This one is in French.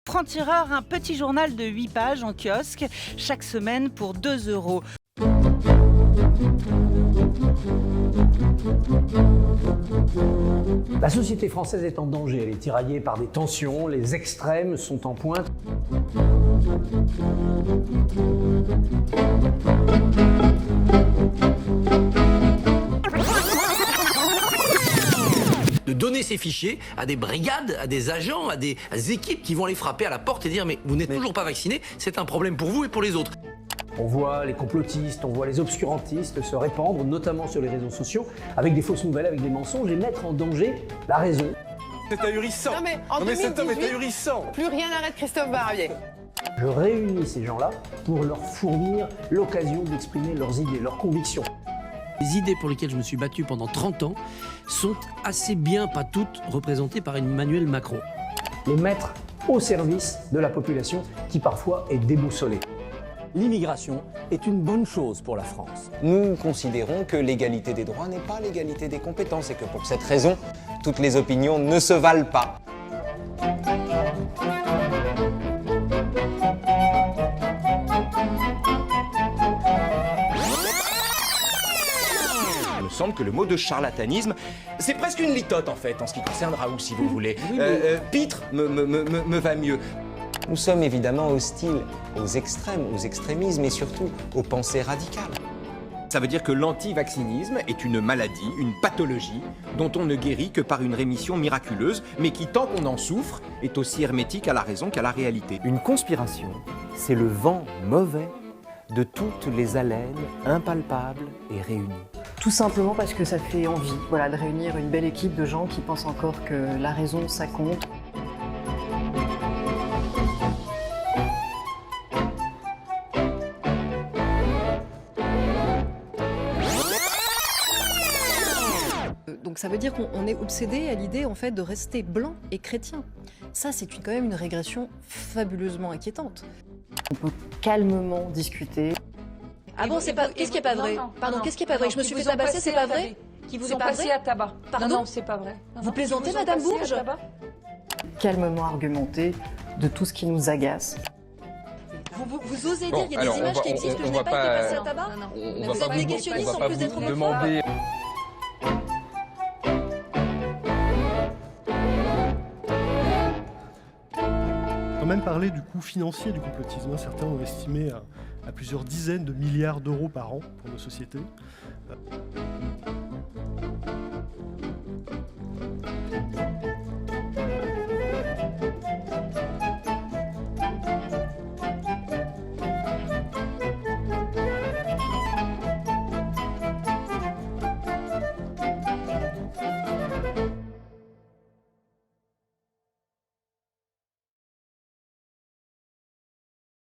Franc-Tireur, un petit journal de 8 pages en kiosque, chaque semaine pour 2 €. La société française est en danger, elle est tiraillée par des tensions, les extrêmes sont en pointe. De donner ces fichiers à des brigades, à des agents, à des équipes qui vont les frapper à la porte et dire mais vous n'êtes toujours pas vacciné, c'est un problème pour vous et pour les autres. On voit les complotistes, on voit les obscurantistes se répandre, notamment sur les réseaux sociaux, avec des fausses nouvelles, avec des mensonges et mettre en danger la raison. C'est ahurissant. Non mais cet homme est 2018, ahurissant. plus rien n'arrête Christophe Barbier. Je réunis ces gens-là pour leur fournir l'occasion d'exprimer leurs idées, leurs convictions. Les idées pour lesquelles je me suis battu pendant 30 ans sont assez bien, pas toutes, représentées par Emmanuel Macron. Les mettre au service de la population qui parfois est déboussolée. L'immigration est une bonne chose pour la France. Nous considérons que l'égalité des droits n'est pas l'égalité des compétences et que pour cette raison, toutes les opinions ne se valent pas. Il me semble que le mot de charlatanisme, c'est presque une litote en fait, en ce qui concerne Raoult, si vous voulez. Pitre me va mieux. Nous sommes évidemment hostiles aux extrêmes, aux extrémismes et surtout aux pensées radicales. Ça veut dire que l'anti-vaccinisme est une maladie, une pathologie, dont on ne guérit que par une rémission miraculeuse, mais qui, tant qu'on en souffre, est aussi hermétique à la raison qu'à la réalité. Une conspiration, c'est le vent mauvais de toutes les haleines impalpables et réunies. Tout simplement parce que ça fait envie, voilà, de réunir une belle équipe de gens qui pensent encore que la raison, ça compte. Donc ça veut dire qu'on est obsédé à l'idée en fait de rester blanc et chrétien. Ça c'est quand même une régression fabuleusement inquiétante. On peut calmement discuter. Ah bon, c'est pas. Qu'est-ce qui est pas vrai? Pardon, qu'est-ce qui est pas vrai? Je me suis fait tabasser, c'est pas vrai? Qui vous ont passé à tabac. Pardon? Non, c'est pas vrai. Vous plaisantez, Madame Bourges? Calmement argumenter de tout ce qui nous agace. Vous osez dire qu'il y a des images qui existent que je n'ai pas été passée à tabac? Vous êtes négationniste sans plus être demander. On a même parlé du coût financier du complotisme. Certains ont estimé à plusieurs dizaines de milliards d'euros par an pour nos sociétés.